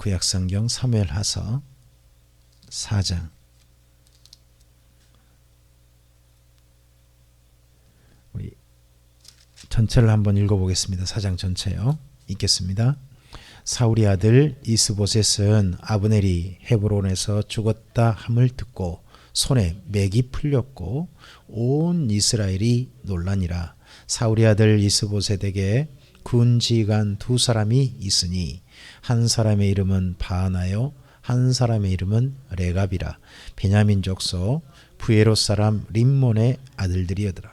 구약성경 사무엘하서 4장 우리 전체를 한번 읽어보겠습니다. 4장 전체요. 읽겠습니다. 사울의 아들 이스보셋은 아브넬이 헤브론에서 죽었다 함을 듣고 손에 맥이 풀렸고 온 이스라엘이 놀라니라. 사울의 아들 이스보셋에게 군지휘관 두 사람이 있으니 한 사람의 이름은 바하나요 한 사람의 이름은 레갑이라. 베냐민 족속 부에롯 사람 림몬의 아들들이었더라.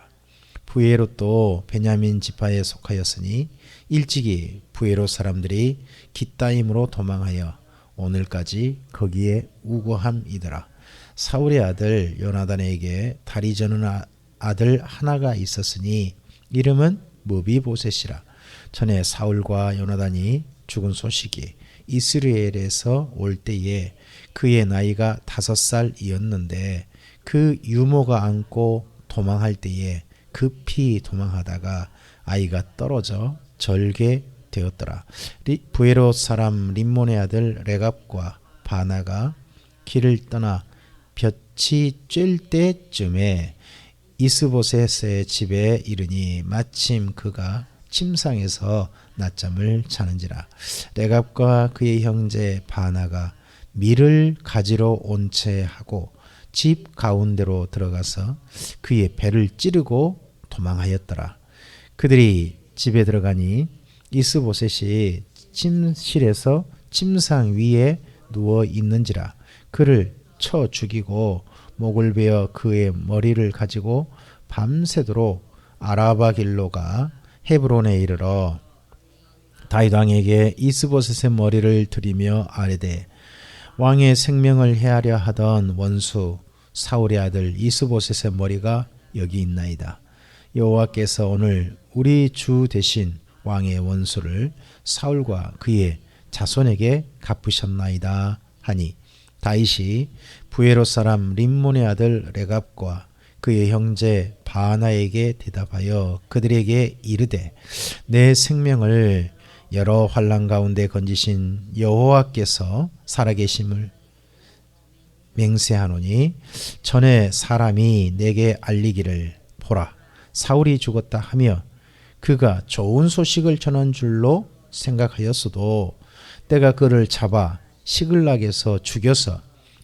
부에롯도 베냐민 지파에 속하였으니 일찍이 부에롯 사람들이 깃다임으로 도망하여 오늘까지 거기에 우거함이더라. 사울의 아들 요나단에게 다리 저는 아들 하나가 있었으니 이름은 무비보셋이라. 전에 사울과 요나단이 죽은 소식이 이스라엘에서 올 때에 그의 나이가 5살이었는데 그 유모가 안고 도망할 때에 급히 도망하다가 아이가 떨어져 절개되었더라. 부에롯 사람 림몬의 아들 레갑과 바나가 길을 떠나 볕이 쬐을 때쯤에 이스보셋의 집에 이르니 마침 그가 침상에서 낮잠을 자는지라. 레갑과 그의 형제 바나가 밀을 가지러 온 채 하고 집 가운데로 들어가서 그의 배를 찌르고 도망하였더라. 그들이 집에 들어가니 이스보셋이 침실에서 침상 위에 누워 있는지라. 그를 쳐 죽이고 목을 베어 그의 머리를 가지고 밤새도록 아라바 길로 가 헤브론에 이르러 다윗 왕에게 이스보셋의 머리를 들이며 아뢰되 왕의 생명을 해하려 하던 원수 사울의 아들 이스보셋의 머리가 여기 있나이다. 여호와께서 오늘 우리 주 대신 왕의 원수를 사울과 그의 자손에게 갚으셨나이다 하니 다윗이 부에롯 사람 림몬의 아들 레갑과 그의 형제 바하나에게 대답하여 그들에게 이르되 내 생명을 여러 환난 가운데 건지신 여호와께서 살아계심을 맹세하노니 전에 사람이 내게 알리기를 보라 사울이 죽었다 하며 그가 좋은 소식을 전한 줄로 생각하였어도 내가 그를 잡아 시글락에서 죽여서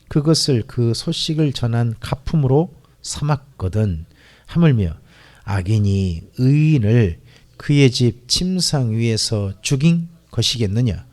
그것을 그 소식을 전한 가품으로 삼았거든. 하물며 악인이 의인을 그의 집 침상 위에서 죽인 것이겠느냐.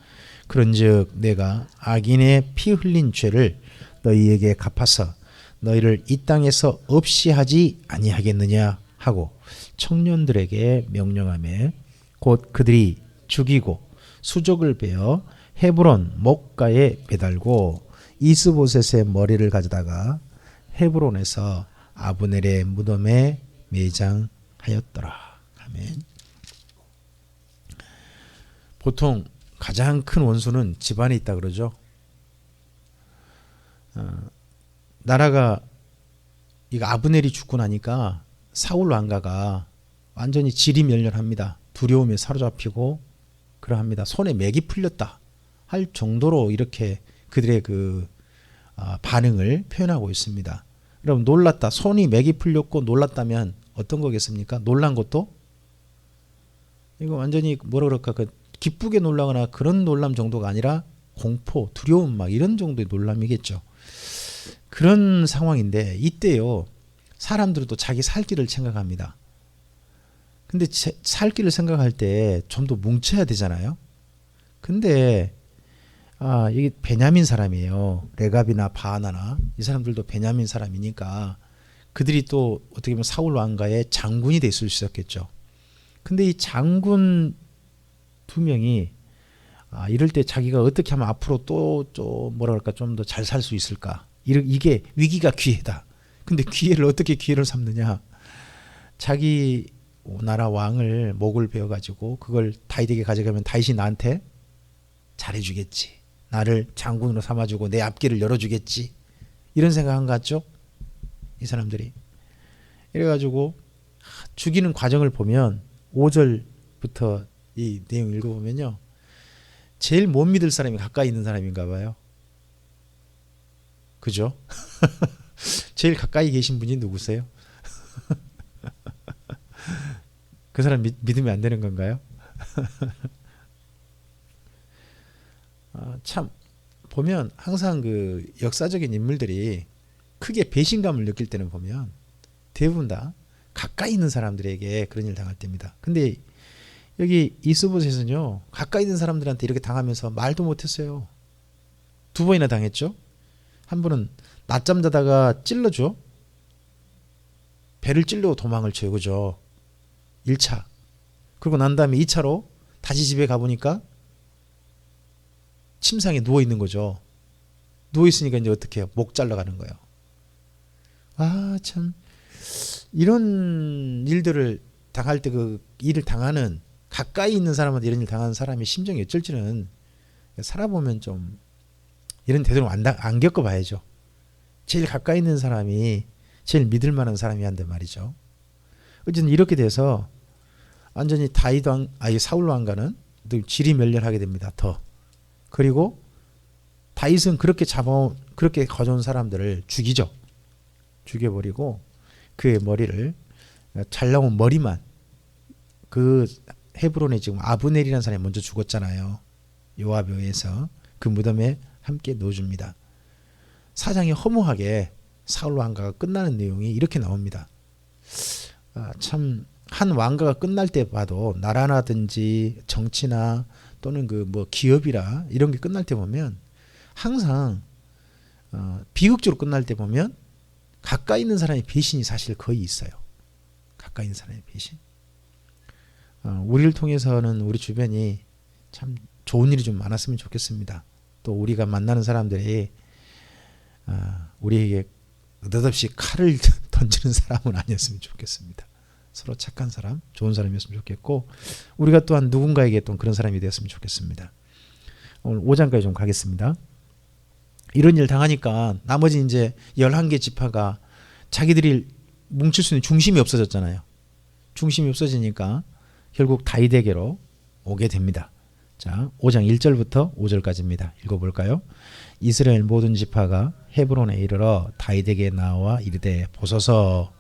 그런즉 내가 악인의 피 흘린 죄를 너희에게 갚아서 너희를 이 땅에서 없이 하지 아니하겠느냐 하고 청년들에게 명령하며 곧 그들이 죽이고 수족을 베어 헤브론 목가에 매달고 이스보셋의 머리를 가져다가 헤브론에서 아브넬의 무덤에 매장하였더라. 아멘. 보통 가장 큰 원수는 집안에 있다 그러죠. 나라가 이거 아브넬이 죽고 나니까 사울 왕가가 완전히 지리멸렬합니다. 두려움에 사로잡히고 그러합니다. 손에 맥이 풀렸다 할 정도로 이렇게 그들의 그 반응을 표현하고 있습니다. 여러분 놀랐다. 손이 맥이 풀렸고 놀랐다면 어떤 거겠습니까? 놀란 것도 이거 완전히 뭐라 그럴까 그 기쁘게 놀라거나 그런 놀람 정도가 아니라 공포, 두려움 막 이런 정도의 놀람이겠죠. 그런 상황인데 이때요 사람들도 자기 살 길을 생각합니다. 근데 살 길을 생각할 때 좀 더 뭉쳐야 되잖아요. 근데 이게 베냐민 사람이에요. 레갑이나 바하나나 이 사람들도 베냐민 사람이니까 그들이 또 어떻게 보면 사울 왕가의 장군이 될 수 있었겠죠. 근데 이 장군 두 명이 이럴 때 자기가 어떻게 하면 앞으로 또 뭐라 그럴까 좀 더 잘 살 수 있을까. 이게 위기가 기회다. 근데 기회를 어떻게 기회를 삼느냐. 자기 나라 왕을 목을 베어가지고 그걸 다윗에게 가져가면 다윗이 나한테 잘해주겠지. 나를 장군으로 삼아주고 내 앞길을 열어주겠지. 이런 생각한 것 같죠? 이 사람들이. 이래가지고 죽이는 과정을 보면 5절부터 이 내용 읽어보면요. 제일 못 믿을 사람이 가까이 있는 사람인가 봐요. 그죠? 제일 가까이 계신 분이 누구세요? 그 사람 믿으면 안 되는 건가요? 참 보면 항상 그 역사적인 인물들이 크게 배신감을 느낄 때는 보면 대부분 다 가까이 있는 사람들에게 그런 일 당할 때입니다. 근데 여기 이스보셋은요, 가까이 있는 사람들한테 이렇게 당하면서 말도 못했어요. 2번이나 당했죠. 한 번은 낮잠 자다가 찔러줘. 배를 찔러 도망을 쳐요. 그죠? 1차. 그리고 난 다음에 2차로 다시 집에 가보니까 침상에 누워있는 거죠. 누워있으니까 이제 어떻게 해요? 목 잘라가는 거예요. 참 이런 일들을 당할 때 그 일을 당하는 가까이 있는 사람한테 이런 일 당하는 사람의 심정이 어쩔지는 살아보면 좀 이런 되도록 안 겪어봐야죠. 제일 가까이 있는 사람이 제일 믿을 만한 사람이 한데 말이죠. 어쨌든 이렇게 돼서 완전히 사울 왕가는 또 지리멸렬하게 됩니다. 더 그리고 다윗은 그렇게 가져온 사람들을 죽여버리고 그의 머리를 잘 나온 머리만 그 헤브론에 지금 아브넬이라는 사람이 먼저 죽었잖아요. 요압에 의해서 그 무덤에 함께 넣어줍니다. 사장이 허무하게 사울 왕가가 끝나는 내용이 이렇게 나옵니다. 참 한 왕가가 끝날 때 봐도 나라라든지 정치나 또는 그 뭐 기업이라 이런 게 끝날 때 보면 항상 비극적으로 끝날 때 보면 가까이 있는 사람의 배신이 사실 거의 있어요. 가까이 있는 사람의 배신. 우리를 통해서는 우리 주변이 참 좋은 일이 좀 많았으면 좋겠습니다. 또 우리가 만나는 사람들이 우리에게 느닷없이 칼을 던지는 사람은 아니었으면 좋겠습니다. 서로 착한 사람, 좋은 사람이었으면 좋겠고 우리가 또한 누군가에게 또 그런 사람이 되었으면 좋겠습니다. 오늘 5장까지 좀 가겠습니다. 이런 일 당하니까 나머지 이제 11개 지파가 자기들이 뭉칠 수 있는 중심이 없어졌잖아요. 중심이 없어지니까 결국 다윗에게로 오게 됩니다. 자, 5장 1절부터 5절까지입니다. 읽어볼까요? 이스라엘 모든 지파가 헤브론에 이르러 다윗에게 나와 이르되 보소서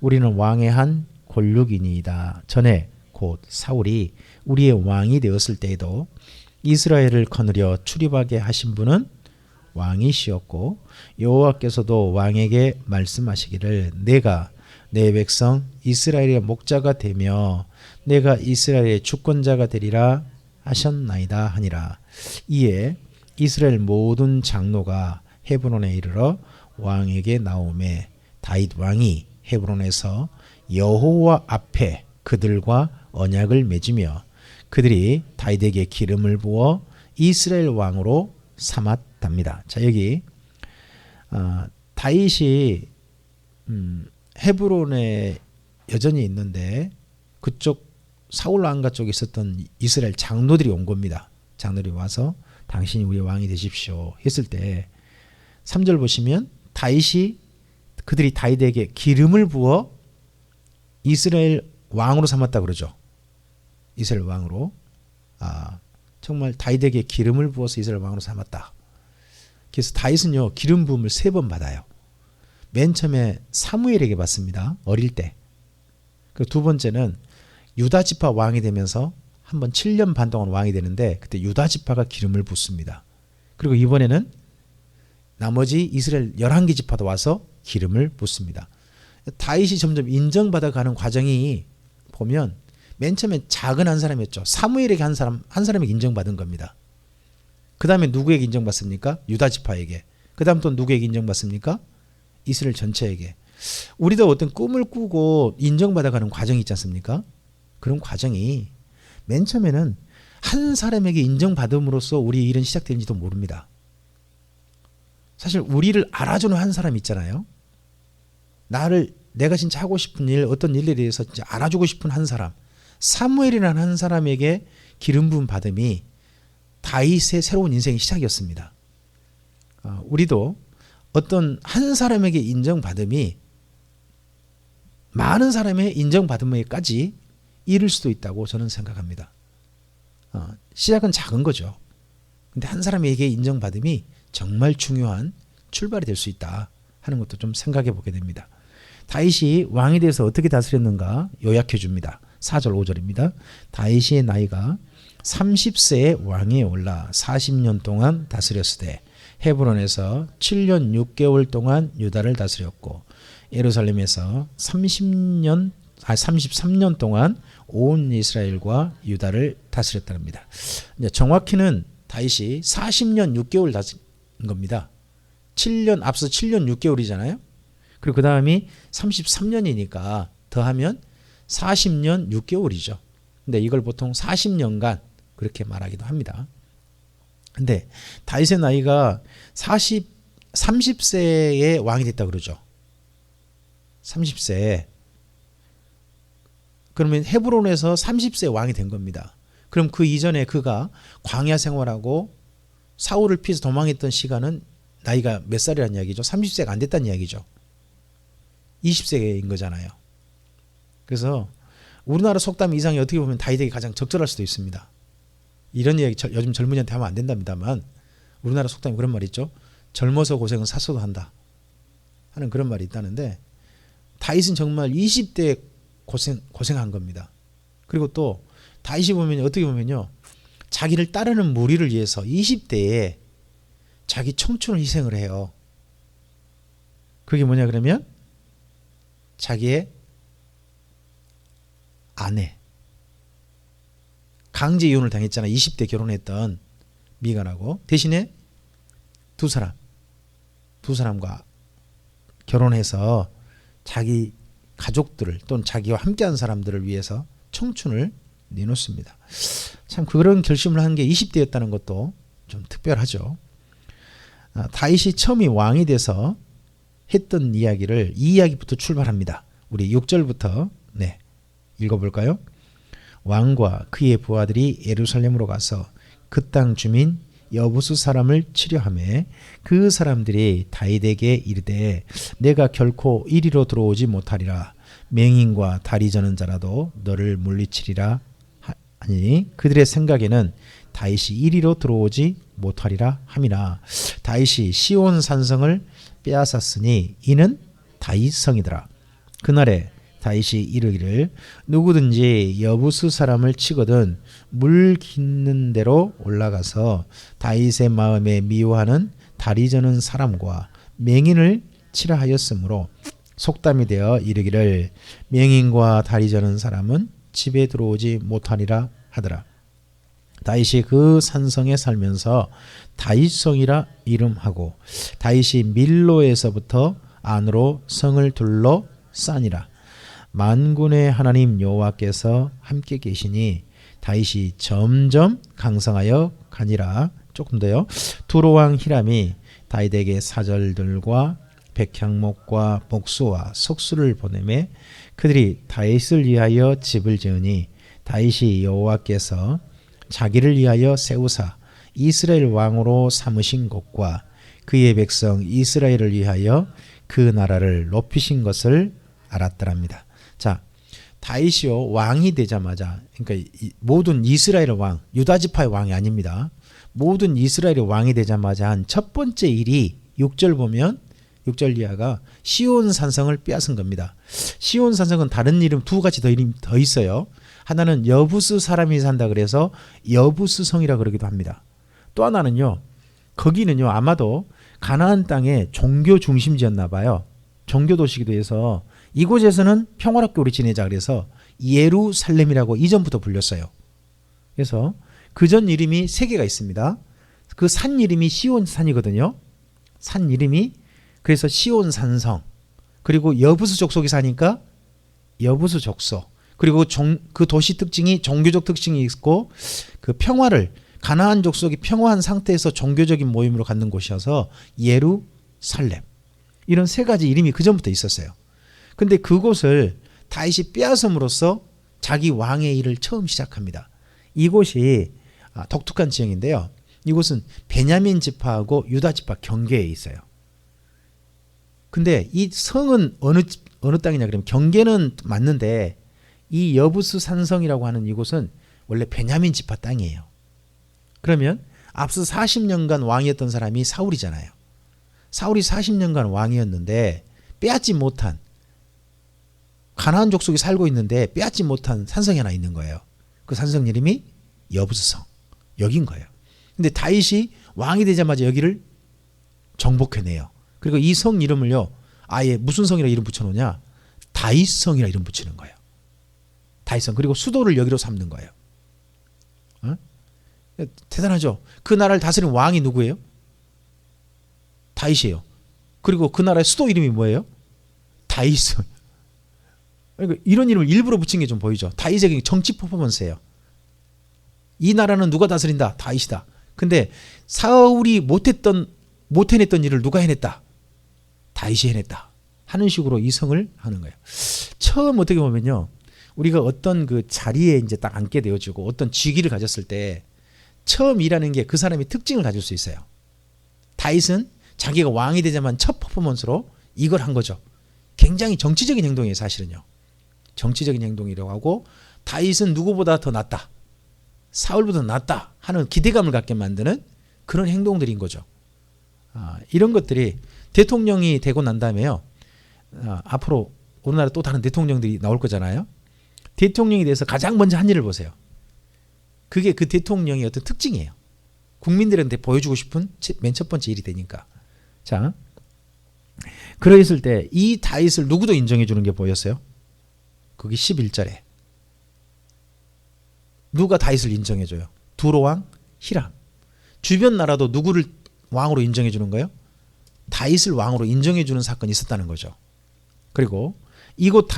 우리는 왕의 한 골육이니이다. 전에 곧 사울이 우리의 왕이 되었을 때에도 이스라엘을 거느려 출입하게 하신 분은 왕이시었고 여호와께서도 왕에게 말씀하시기를 내가 내 백성 이스라엘의 목자가 되며 내가 이스라엘의 주권자가 되리라 하셨나이다 하니라. 이에 이스라엘 모든 장로가 헤브론에 이르러 왕에게 나오매 다윗 왕이 헤브론에서 여호와 앞에 그들과 언약을 맺으며 그들이 다윗에게 기름을 부어 이스라엘 왕으로 삼았답니다. 자, 여기 다윗이 헤브론에 여전히 있는데 그쪽 사울 왕가 쪽에 있었던 이스라엘 장로들이 온 겁니다. 장로들이 와서 당신이 우리 왕이 되십시오 했을 때 3절 보시면 그들이 다윗에게 기름을 부어 이스라엘 왕으로 삼았다 그러죠. 이스라엘 왕으로. 정말 다윗에게 기름을 부어서 이스라엘 왕으로 삼았다. 그래서 다윗은요 기름 부음을 3번 받아요. 맨 처음에 사무엘에게 받습니다. 어릴 때. 그 두 번째는 유다 지파 왕이 되면서 한번 7년 반 동안 왕이 되는데 그때 유다 지파가 기름을 붓습니다. 그리고 이번에는 나머지 이스라엘 11개 지파도 와서 기름을 붓습니다. 다윗이 점점 인정받아가는 과정이 보면 맨 처음에 작은 한 사람이었죠. 사무엘에게 한 사람에게 인정받은 겁니다. 그 다음에 누구에게 인정받습니까? 유다 지파에게. 그 다음 또 누구에게 인정받습니까? 이스라엘 전체에게. 우리도 어떤 꿈을 꾸고 인정받아가는 과정이 있지 않습니까? 그런 과정이 맨 처음에는 한 사람에게 인정받음으로써 우리 일은 시작되는지도 모릅니다. 사실 우리를 알아주는 한 사람 있잖아요. 내가 진짜 하고 싶은 일, 어떤 일에 대해서 진짜 알아주고 싶은 한 사람, 사무엘이라는 한 사람에게 기름 부음 받음이 다윗의 새로운 인생의 시작이었습니다. 우리도 어떤 한 사람에게 인정받음이 많은 사람의 인정받음에까지 이를 수도 있다고 저는 생각합니다. 시작은 작은 거죠. 근데 한 사람에게 인정받음이 정말 중요한 출발이 될 수 있다 하는 것도 좀 생각해 보게 됩니다. 다윗이 왕에 대해서 어떻게 다스렸는가 요약해 줍니다. 4절 5절입니다. 다윗의 나이가 30세에 왕위에 올라 40년 동안 다스렸으되 헤브론에서 7년 6개월 동안 유다를 다스렸고 예루살렘에서 33년 동안 온 이스라엘과 유다를 다스렸답니다. 정확히는 다윗이 40년 6개월 다스린 겁니다. 7년 앞서 7년 6개월이잖아요. 그리고 그 다음이 33년이니까 더하면 40년 6개월이죠. 근데 이걸 보통 40년간 그렇게 말하기도 합니다. 근데 다윗의 나이가 30세에 왕이 됐다 그러죠. 30세. 그러면 헤브론에서 30세 왕이 된 겁니다. 그럼 그 이전에 그가 광야 생활하고 사울을 피해서 도망했던 시간은 나이가 몇 살이라는 이야기죠? 30세가 안 됐다는 이야기죠. 20세인 거잖아요. 그래서 우리나라 속담 이상이 어떻게 보면 다윗에게 가장 적절할 수도 있습니다. 이런 이야기 요즘 젊은이한테 하면 안 된답니다만 우리나라 속담이 그런 말이 있죠. 젊어서 고생은 사서도 한다 하는 그런 말이 있다는데 다윗은 정말 20대에 고생한 겁니다. 그리고 또 다윗이 보면 어떻게 보면요. 자기를 따르는 무리를 위해서 20대에 자기 청춘을 희생을 해요. 그게 뭐냐 그러면 자기의 아내 강제 이혼을 당했잖아. 20대 결혼했던 미간하고 대신에 두 사람과 결혼해서 자기 가족들을 또는 자기와 함께한 사람들을 위해서 청춘을 내놓습니다. 참 그런 결심을 한 게 20대였다는 것도 좀 특별하죠. 다윗이 처음에 왕이 돼서 했던 이야기를 이 이야기부터 출발합니다. 우리 6절부터 읽어볼까요? 왕과 그의 부하들이 예루살렘으로 가서 그 땅 주민 여부수 사람을 치려하매 그 사람들이 다윗에게 이르되 내가 결코 이리로 들어오지 못하리라. 맹인과 다리 저는 자라도 너를 물리치리라 하니 그들의 생각에는 다윗이 이리로 들어오지 못하리라 함이라. 다윗이 시온 산성을 빼앗았으니 이는 다윗 성이더라. 그날에 다윗이 이르기를 누구든지 여부수 사람을 치거든 물 깃는 데로 올라가서 다윗의 마음에 미워하는 다리 저는 사람과 맹인을 치라 하였으므로 속담이 되어 이르기를 맹인과 다리 저는 사람은 집에 들어오지 못하리라 하더라. 다윗이 그 산성에 살면서 다윗성이라 이름하고 다윗이 밀로에서부터 안으로 성을 둘러 싸니라. 만군의 하나님 여호와께서 함께 계시니 다윗이 점점 강성하여 가니라. 조금 더요. 두로왕 히람이 다윗에게 사절들과 백향목과 목수와 석수를 보내매 그들이 다윗을 위하여 집을 지으니 다윗이 여호와께서 자기를 위하여 세우사 이스라엘 왕으로 삼으신 곳과 그의 백성 이스라엘을 위하여 그 나라를 높이신 것을 알았더랍니다. 자, 다윗이요 왕이 되자마자 그러니까 모든 이스라엘 왕, 유다 지파의 왕이 아닙니다. 모든 이스라엘의 왕이 되자마자 한 첫 번째 일이 6절 보면 6절 이하가 시온 산성을 빼앗은 겁니다. 시온 산성은 다른 이름 두 가지 더 있어요. 하나는 여부스 사람이 산다 그래서 여부스 성이라 그러기도 합니다. 또 하나는요. 거기는요. 아마도 가나안 땅의 종교 중심지였나 봐요. 종교 도시기도 해서 이곳에서는 평화롭게 우리 지내자 그래서 예루살렘이라고 이전부터 불렸어요. 그래서 그전 이름이 세 개가 있습니다. 그 산 이름이 시온 산이거든요. 산 이름이 그래서 시온 산성 그리고 여부수 족속이 사니까 여부수 족속 그리고 그 도시 특징이 종교적 특징이 있고 그 평화를 가나안 족속이 평화한 상태에서 종교적인 모임으로 갖는 곳이어서 예루살렘 이런 세 가지 이름이 그전부터 있었어요. 근데 그곳을 다윗이 빼앗음으로써 자기 왕의 일을 처음 시작합니다. 이곳이 독특한 지형인데요. 이곳은 베냐민 지파하고 유다 지파 경계에 있어요. 근데 이 성은 어느 땅이냐 그러면 경계는 맞는데 이 여부스 산성이라고 하는 이곳은 원래 베냐민 지파 땅이에요. 그러면 앞서 40년간 왕이었던 사람이 사울이잖아요. 사울이 40년간 왕이었는데 빼앗지 못한, 가나안 족속이 살고 있는데 빼앗지 못한 산성이 하나 있는 거예요. 그 산성 이름이 여부스성, 여긴 거예요. 근데 다윗이 왕이 되자마자 여기를 정복해내요. 그리고 이 성 이름을요, 아예 무슨 성이라 이름 붙여놓냐, 다윗성이라 이름 붙이는 거예요. 다윗성. 그리고 수도를 여기로 삼는 거예요. 어? 대단하죠. 그 나라를 다스린 왕이 누구예요? 다윗이에요. 그리고 그 나라의 수도 이름이 뭐예요? 다윗성. 그러니까 이런 이름을 일부러 붙인 게 좀 보이죠. 다윗의 정치 퍼포먼스예요. 이 나라는 누가 다스린다? 다윗이다. 근데 사울이 못 해냈던 일을 누가 해냈다? 다윗이 해냈다. 하는 식으로 이 성을 하는 거예요. 처음 어떻게 보면요, 우리가 어떤 그 자리에 이제 딱 앉게 되어지고 어떤 직위를 가졌을 때 처음 일하는 게 그 사람의 특징을 가질 수 있어요. 다윗은 자기가 왕이 되자마자 첫 퍼포먼스로 이걸 한 거죠. 굉장히 정치적인 행동이에요, 사실은요. 정치적인 행동이라고 하고, 다윗은 누구보다 더 낫다, 사울보다 낫다 하는 기대감을 갖게 만드는 그런 행동들인 거죠. 이런 것들이 대통령이 되고 난 다음에요, 앞으로 우리나라 또 다른 대통령들이 나올 거잖아요. 대통령에 대해서 가장 먼저 한 일을 보세요. 그게 그 대통령의 어떤 특징이에요. 국민들한테 보여주고 싶은 맨 첫 번째 일이 되니까. 자, 그랬을 때 이 다윗을 누구도 인정해 주는 게 보였어요? 거기 11절에 누가 다윗을 인정해 줘요? 두로왕 히람. 주변 나라도 누구를 왕으로 인정해 주는 거예요? 다윗을 왕으로 인정해 주는 사건이 있었다는 거죠. 그리고 이곳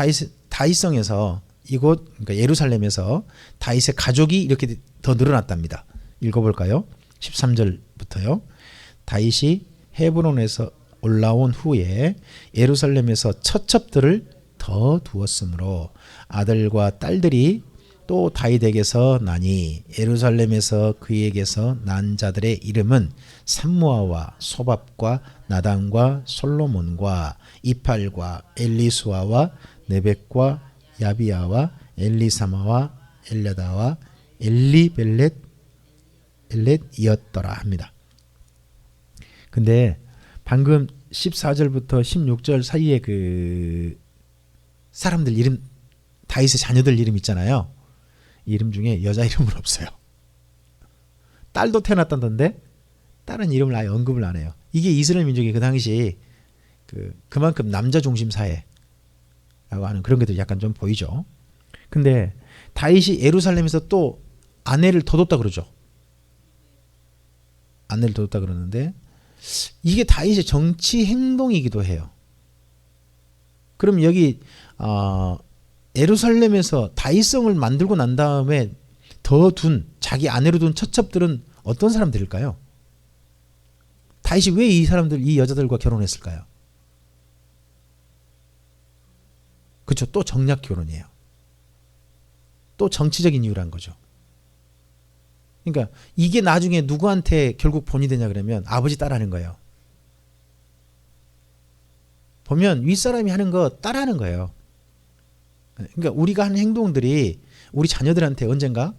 다윗성에서, 이곳 그러니까 예루살렘에서 다윗의 가족이 이렇게 더 늘어났답니다. 읽어볼까요? 13절부터요. 다윗이 헤브론에서 올라온 후에 예루살렘에서 처첩들을 더 두었으므로 아들과 딸들이 또 다윗에게서 나니, 예루살렘에서 그에게서 난 자들의 이름은 삼무아와 소밥과 나단과 솔로몬과 이팔과 엘리수아와 네벡과 야비야와 엘리사마와 엘랴다와 엘리벨렛이었더라 합니다. 근데 방금 14절부터 16절 사이에 그 사람들 이름, 다윗의 자녀들 이름 있잖아요. 이름 중에 여자 이름은 없어요. 딸도 태어났다던데 딸은 이름을 아예 언급을 안 해요. 이게 이스라엘 민족이 그 당시 그만큼 남자 중심 사회라고 하는 그런 것들이 약간 좀 보이죠. 근데 다윗이 예루살렘에서 또 아내를 더 뒀다 그러죠. 아내를 더 뒀다 그러는데 이게 다윗의 정치 행동이기도 해요. 그럼 여기 예루살렘에서 다윗성을 만들고 난 다음에 더 둔, 자기 아내로 둔 처첩들은 어떤 사람들일까요? 다윗이 왜 이 사람들, 이 여자들과 결혼했을까요? 그렇죠. 또 정략 결혼이에요. 또 정치적인 이유란 거죠. 그러니까 이게 나중에 누구한테 결국 본이 되냐 그러면 아버지 따라하는 거예요. 보면 윗사람이 하는 거 따라하는 거예요. 그러니까 우리가 하는 행동들이 우리 자녀들한테 언젠가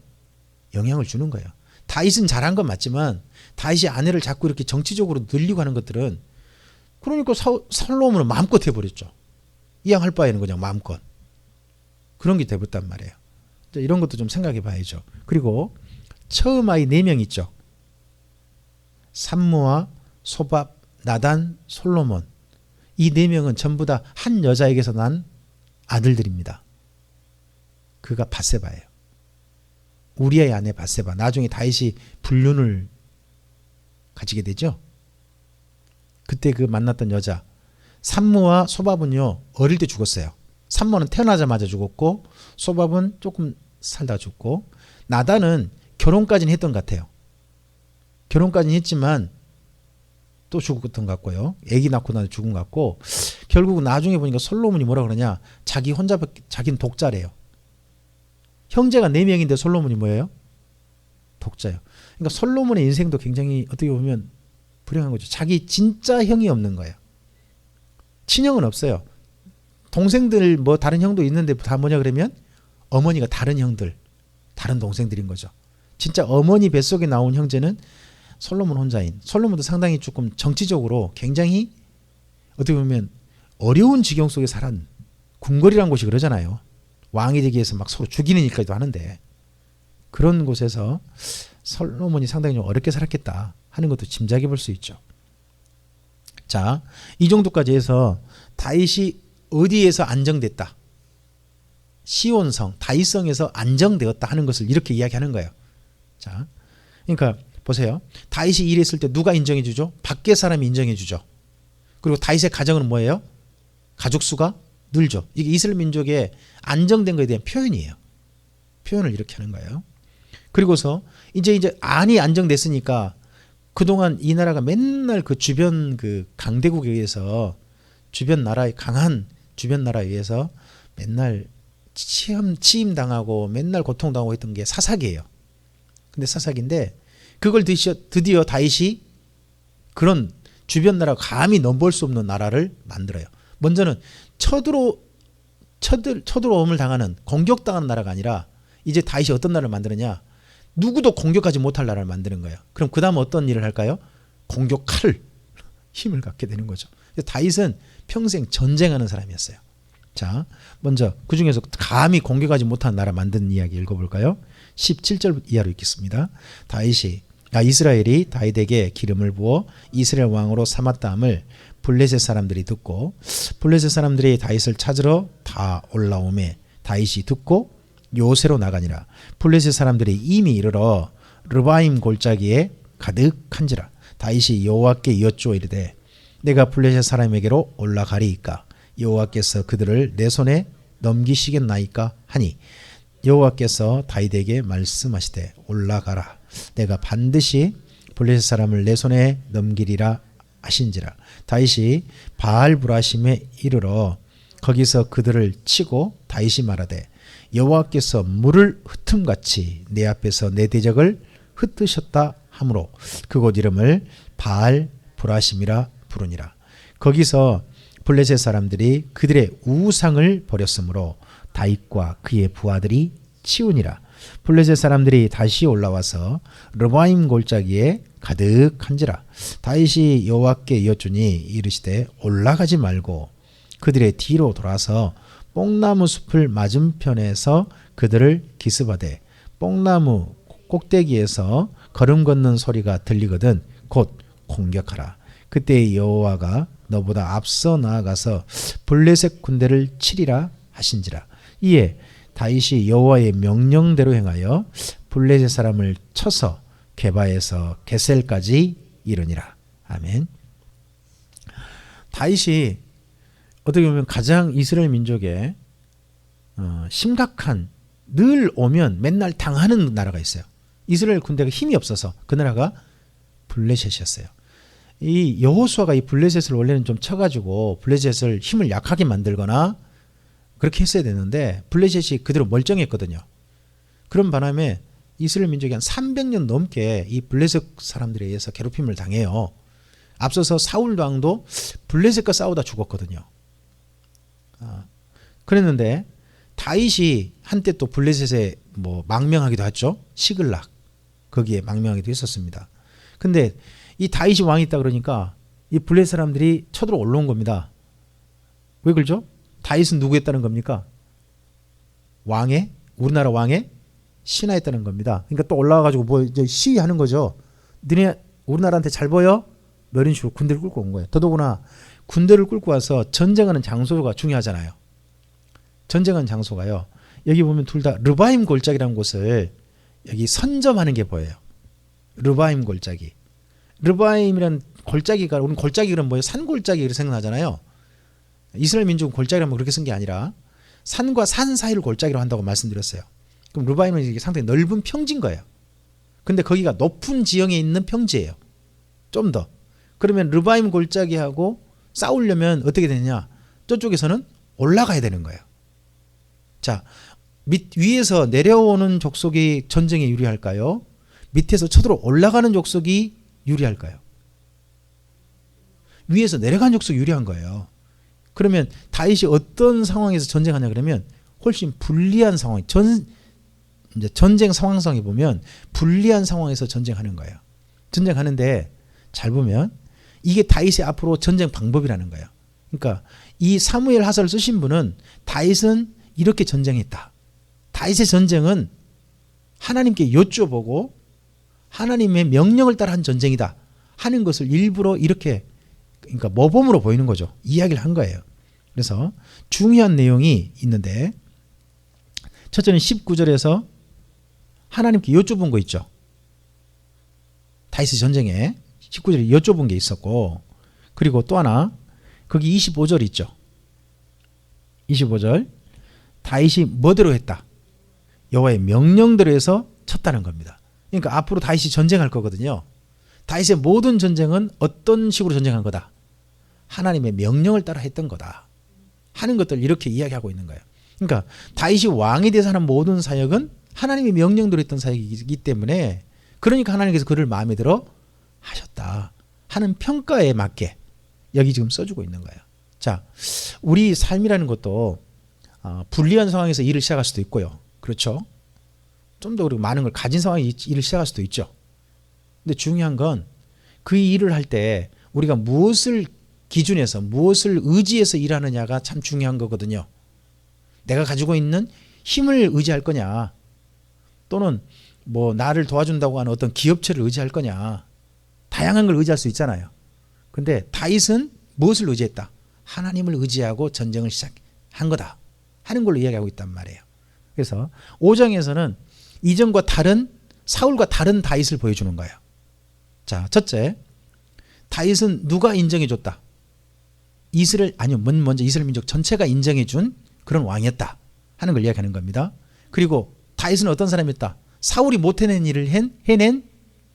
영향을 주는 거예요. 다윗은 잘한 건 맞지만 다윗이 아내를 자꾸 이렇게 정치적으로 늘리고 하는 것들은, 그러니까 솔로몬은 마음껏 해버렸죠. 이양할 바에는 그냥 마음껏. 그런 게 돼버렸단 말이에요. 이런 것도 좀 생각해 봐야죠. 그리고 처음 아이 4명 있죠. 삼무아, 소밥, 나단, 솔로몬. 이 4명은 전부 다 한 여자에게서 난 아들들입니다. 그가 밧세바예요. 우리아의 아내 밧세바. 나중에 다윗이 불륜을 가지게 되죠. 그때 그 만났던 여자 삼무와 소밥은요 어릴 때 죽었어요. 삼무는 태어나자마자 죽었고 소밥은 조금 살다 죽고, 나단은 결혼까지는 했던 것 같아요. 결혼까지는 했지만 또 죽었던 것 같고요. 아기 낳고 나서 죽은 것 같고, 결국 나중에 보니까 솔로몬이 뭐라 그러냐, 자기 혼자, 자기는 독자래요. 형제가 4명인데 솔로몬이 뭐예요? 독자예요. 그러니까 솔로몬의 인생도 굉장히 어떻게 보면 불행한 거죠. 자기 진짜 형이 없는 거예요. 친형은 없어요. 동생들 뭐 다른 형도 있는데 다 뭐냐 그러면 어머니가 다른 형들, 다른 동생들인 거죠. 진짜 어머니 뱃속에 나온 형제는 솔로몬 혼자인. 솔로몬도 상당히 조금 정치적으로 굉장히 어떻게 보면 어려운 지경 속에 살았. 궁궐이라는 곳이 그러잖아요. 왕이 되기 위해서 막 서로 죽이는 일까지도 하는데 그런 곳에서 솔로몬이 상당히 좀 어렵게 살았겠다 하는 것도 짐작해 볼 수 있죠. 자, 이 정도까지 해서 다윗이 어디에서 안정됐다. 시온성, 다윗성에서 안정되었다 하는 것을 이렇게 이야기하는 거예요. 자, 그러니까 보세요. 다윗이 일했을 때 누가 인정해 주죠? 밖에 사람이 인정해 주죠. 그리고 다윗의 가정은 뭐예요? 가족 수가 늘죠. 이게 이스라엘 민족의 안정된 것에 대한 표현이에요. 표현을 이렇게 하는 거예요. 그리고서 이제 안이 안정됐으니까 그동안 이 나라가 맨날 그 주변 그 강대국에 의해서 주변 나라의 강한 주변 나라에 의해서 맨날 침당하고 맨날 고통당하고 했던 게 사사기예요. 근데 사사기인데 그걸 드디어 다윗이 그런 주변 나라 감히 넘볼 수 없는 나라를 만들어요. 먼저는 쳐들어옴을 당하는 공격당하는 나라가 아니라 이제 다윗이 어떤 나라를 만드느냐? 누구도 공격하지 못할 나라를 만드는 거예요. 그럼 그 다음 어떤 일을 할까요? 공격할 힘을 갖게 되는 거죠. 다윗은 평생 전쟁하는 사람이었어요. 자, 먼저 그 중에서 감히 공격하지 못한 나라 만드는 이야기 읽어볼까요? 17절 이하로 읽겠습니다. 이스라엘이 다윗에게 기름을 부어 이스라엘 왕으로 삼았다함을 블레셋 사람들이 듣고 블레셋 사람들이 다윗을 찾으러 다 올라오매 다윗이 듣고 요새로 나가니라. 블레셋 사람들이 이미 이르러 르바임 골짜기에 가득한지라. 다윗이 여호와께 여쭈어 이르되 내가 블레셋 사람에게로 올라가리이까 여호와께서 그들을 내 손에 넘기시겠나이까 하니 여호와께서 다윗에게 말씀하시되 올라가라. 내가 반드시 블레셋 사람을 내 손에 넘기리라 하신지라. 다윗이 바알브라심에 이르러 거기서 그들을 치고 다윗이 말하되 여호와께서 물을 흩음같이 내 앞에서 내 대적을 흩으셨다 하므로 그곳 이름을 바알브라심이라 부르니라. 거기서 블레셋 사람들이 그들의 우상을 버렸으므로 다윗과 그의 부하들이 치우니라. 블레셋 사람들이 다시 올라와서 르바임 골짜기에 가득한지라. 다윗이 여호와께 여쭈니 이르시되 올라가지 말고 그들의 뒤로 돌아서 뽕나무 숲을 맞은편에서 그들을 기습하되 뽕나무 꼭대기에서 걸음 걷는 소리가 들리거든 곧 공격하라. 그때 여호와가 너보다 앞서 나아가서 블레셋 군대를 치리라 하신지라. 이에 다윗이 여호와의 명령대로 행하여 블레셋 사람을 쳐서 게바에서 게셀까지 이르니라. 아멘. 다윗이 어떻게 보면 가장 이스라엘 민족의 심각한 늘 오면 맨날 당하는 나라가 있어요. 이스라엘 군대가 힘이 없어서 그 나라가 블레셋이었어요. 이 여호수아가 이 블레셋을 원래는 좀 쳐가지고 블레셋을 힘을 약하게 만들거나 그렇게 했어야 되는데 블레셋이 그대로 멀쩡했거든요. 그런 바람에 이스라엘 민족이 한 300년 넘게 이 블레셋 사람들에 의해서 괴롭힘을 당해요. 앞서서 사울 왕도 블레셋과 싸우다 죽었거든요. 그랬는데 다윗이 한때 또 블레셋에 망명하기도 했죠. 시글락 거기에 망명하기도 했었습니다. 근데 이 다윗이 왕이 있다 그러니까 이 블레셋 사람들이 쳐들어 올라온 겁니다. 왜 그러죠? 다윗은 누구였다는 겁니까? 우리나라 왕의 신하였다는 겁니다. 그러니까 또 올라와가지고 이제 시위하는 거죠. 너네 우리나라한테 잘 보여? 이런 식으로 군대를 끌고 온 거예요. 더더구나 군대를 끌고 와서 전쟁하는 장소가 중요하잖아요. 전쟁하는 장소가요. 여기 보면 둘 다 르바임 골짜기라는 곳을 여기 선점하는 게 보여요. 르바임 골짜기. 르바임이란 골짜기가 우리는 골짜기 그러면 뭐예요? 산 골짜기 이렇게 생각하잖아요. 이스라엘 민족은 골짜기라면 그렇게 쓴 게 아니라 산과 산 사이를 골짜기로 한다고 말씀드렸어요. 그럼 르바임은 이게 상당히 넓은 평지인 거예요. 근데 거기가 높은 지형에 있는 평지예요. 좀 더. 그러면 르바임 골짜기하고 싸우려면 어떻게 되느냐? 저쪽에서는 올라가야 되는 거예요. 자, 위에서 내려오는 족속이 전쟁에 유리할까요? 밑에서 쳐들어 올라가는 족속이 유리할까요? 위에서 내려간 족속이 유리한 거예요. 그러면 다윗이 어떤 상황에서 전쟁하냐 그러면 훨씬 불리한 상황, 이제 전쟁 상황성에 보면 불리한 상황에서 전쟁하는 거예요. 전쟁하는데 잘 보면 이게 다윗의 앞으로 전쟁 방법이라는 거예요. 그러니까 이 사무엘 하서를 쓰신 분은 다윗은 이렇게 전쟁했다. 다윗의 전쟁은 하나님께 여쭤보고 하나님의 명령을 따라 한 전쟁이다 하는 것을 일부러 이렇게 그러니까 모범으로 보이는 거죠. 이야기를 한 거예요. 그래서 중요한 내용이 있는데 첫째는 19절에서 하나님께 여쭤본 거 있죠. 다윗의 전쟁에 19절에 여쭤본 게 있었고 그리고 또 하나 거기 25절 있죠. 25절 다윗이 뭐대로 했다. 여호와의 명령대로 해서 쳤다는 겁니다. 그러니까 앞으로 다윗이 전쟁할 거거든요. 다윗의 모든 전쟁은 어떤 식으로 전쟁한 거다. 하나님의 명령을 따라 했던 거다 하는 것들 이렇게 이야기하고 있는 거예요. 그러니까 다윗이 왕이 돼서 하는 모든 사역은 하나님의 명령대로 했던 사역이기 때문에 그러니까 하나님께서 그를 마음에 들어 하셨다 하는 평가에 맞게 여기 지금 써주고 있는 거예요. 자, 우리 삶이라는 것도 불리한 상황에서 일을 시작할 수도 있고요. 그렇죠? 좀 더 그리고 많은 걸 가진 상황에 일을 시작할 수도 있죠. 근데 중요한 건 그 일을 할 때 우리가 무엇을 기준해서 무엇을 의지해서 일하느냐가 참 중요한 거거든요. 내가 가지고 있는 힘을 의지할 거냐 또는 뭐 나를 도와준다고 하는 어떤 기업체를 의지할 거냐 다양한 걸 의지할 수 있잖아요. 근데 다윗은 무엇을 의지했다? 하나님을 의지하고 전쟁을 시작한 거다 하는 걸로 이야기하고 있단 말이에요. 그래서 5장에서는 이전과 다른 사울과 다른 다윗을 보여주는 거예요. 자, 첫째 다윗은 누가 인정해 줬다? 먼저 이스라엘 민족 전체가 인정해 준 그런 왕이었다 하는 걸 이야기하는 겁니다. 그리고 다윗은 어떤 사람이었다? 사울이 못 해낸 일을 해낸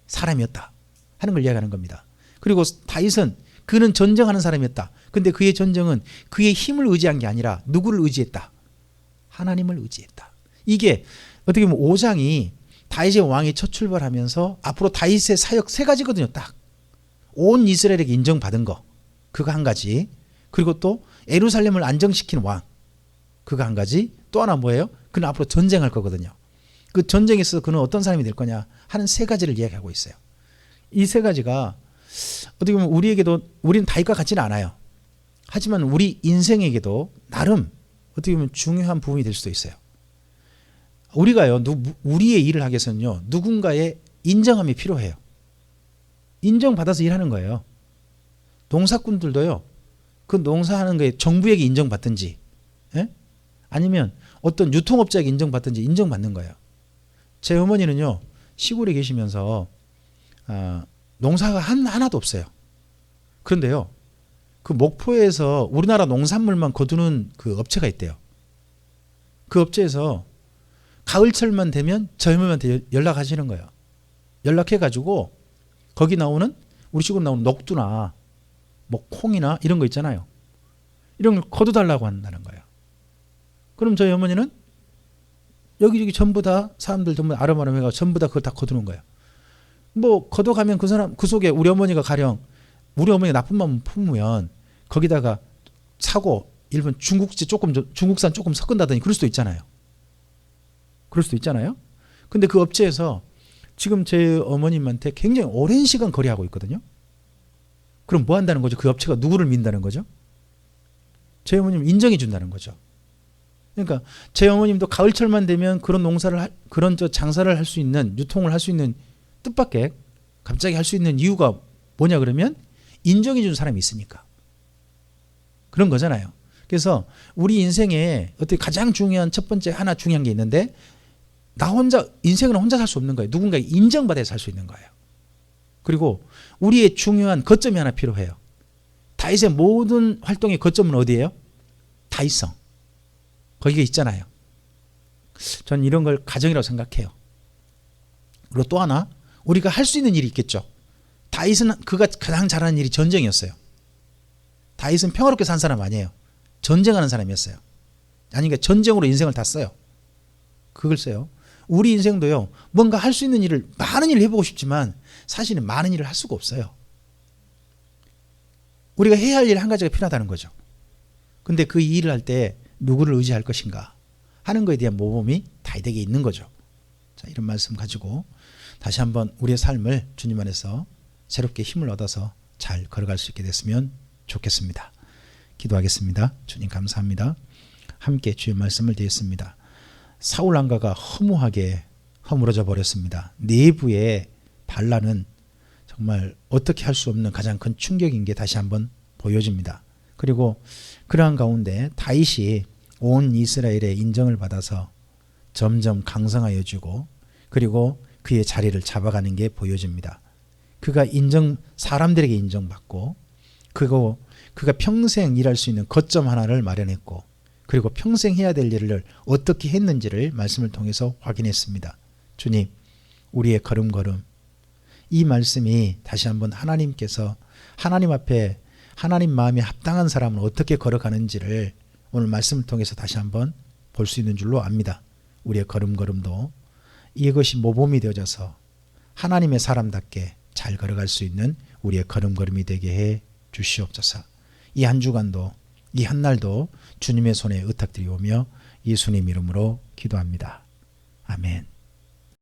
사람이었다 하는 걸 이야기하는 겁니다. 그리고 다윗은 그는 전쟁하는 사람이었다. 근데 그의 전쟁은 그의 힘을 의지한 게 아니라 누구를 의지했다? 하나님을 의지했다. 이게 어떻게 보면 5장이 다윗의 왕이 첫 출발하면서 앞으로 다윗의 사역 세 가지거든요. 딱 온 이스라엘에게 인정받은 거 그거 한 가지, 그리고 또 예루살렘을 안정시킨 왕 그거 한 가지, 또 하나 뭐예요? 그는 앞으로 전쟁할 거거든요. 그 전쟁에 있어서 그는 어떤 사람이 될 거냐 하는 세 가지를 이야기하고 있어요. 이 세 가지가 어떻게 보면 우리는 다윗과 같지는 않아요. 하지만 우리 인생에게도 나름 어떻게 보면 중요한 부분이 될 수도 있어요. 우리가요, 우리의 일을 하기 위해서는요, 누군가의 인정함이 필요해요. 인정받아서 일하는 거예요. 농사꾼들도요, 그 농사하는 거에 정부에게 인정받든지, 아니면 어떤 유통업자에게 인정받든지 인정받는 거예요. 제 어머니는요, 시골에 계시면서 농사가 하나도 없어요. 그런데요, 그 목포에서 우리나라 농산물만 거두는 그 업체가 있대요. 그 업체에서 가을철만 되면 저희 어머니한테 연락하시는 거예요. 연락해가지고 거기 나오는 우리 시골 나오는 녹두나 뭐 콩이나 이런 거 있잖아요. 이런 걸 거둬달라고 한다는 거예요. 그럼 저희 어머니는 여기저기 전부 다 사람들 전부 아름아름 해가 전부 다 그걸 다 거두는 거예요. 뭐 걷어가면 그 사람 그 속에 우리 어머니가 가령 우리 어머니가 나쁜 마음 품으면 거기다가 사고 일본 중국산 조금 섞은다더니 그럴 수도 있잖아요. 그럴 수도 있잖아요. 근데 그 업체에서 지금 제 어머님한테 굉장히 오랜 시간 거래하고 있거든요. 그럼 뭐 한다는 거죠? 그 업체가 누구를 민다는 거죠? 제 어머님 인정해 준다는 거죠. 그러니까 제 어머님도 가을철만 되면 그런 그런 장사를 할 수 있는, 유통을 할 수 있는 뜻밖의 갑자기 할 수 있는 이유가 뭐냐 그러면 인정해 준 사람이 있으니까. 그런 거잖아요. 그래서 우리 인생에 어떻게 가장 중요한 첫 번째 하나 중요한 게 있는데 나 혼자 인생은 혼자 살 수 없는 거예요. 누군가에 인정받아야 살 수 있는 거예요. 그리고 우리의 중요한 거점이 하나 필요해요. 다윗의 모든 활동의 거점은 어디예요? 다윗성. 거기가 있잖아요. 저는 이런 걸 가정이라고 생각해요. 그리고 또 하나 우리가 할 수 있는 일이 있겠죠. 다윗은 그가 가장 잘하는 일이 전쟁이었어요. 다윗은 평화롭게 산 사람 아니에요. 전쟁하는 사람이었어요. 아니, 그러니까 전쟁으로 인생을 다 써요. 그걸 써요. 우리 인생도요, 뭔가 할 수 있는 일을, 많은 일을 해보고 싶지만 사실은 많은 일을 할 수가 없어요. 우리가 해야 할 일 한 가지가 필요하다는 거죠. 근데 그 일을 할 때 누구를 의지할 것인가 하는 것에 대한 모범이 다윗에게 있는 거죠. 자, 이런 말씀 가지고 다시 한번 우리의 삶을 주님 안에서 새롭게 힘을 얻어서 잘 걸어갈 수 있게 됐으면 좋겠습니다. 기도하겠습니다. 주님 감사합니다. 함께 주의 말씀을 드렸습니다. 사울 왕가가 허무하게 허물어져 버렸습니다. 내부의 반란은 정말 어떻게 할 수 없는 가장 큰 충격인 게 다시 한번 보여집니다. 그리고 그러한 가운데 다윗이 온 이스라엘의 인정을 받아서 점점 강성하여지고 그리고 그의 자리를 잡아가는 게 보여집니다. 그가 사람들에게 인정받고 그가 평생 일할 수 있는 거점 하나를 마련했고 그리고 평생 해야 될 일을 어떻게 했는지를 말씀을 통해서 확인했습니다. 주님, 우리의 걸음걸음 이 말씀이 다시 한번 하나님께서 하나님 앞에 하나님 마음에 합당한 사람은 어떻게 걸어가는지를 오늘 말씀을 통해서 다시 한번 볼 수 있는 줄로 압니다. 우리의 걸음걸음도 이것이 모범이 되어져서 하나님의 사람답게 잘 걸어갈 수 있는 우리의 걸음걸음이 되게 해 주시옵소서. 이 한 주간도 이 한날도 주님의 손에 의탁드리오며 예수님 이름으로 기도합니다. 아멘.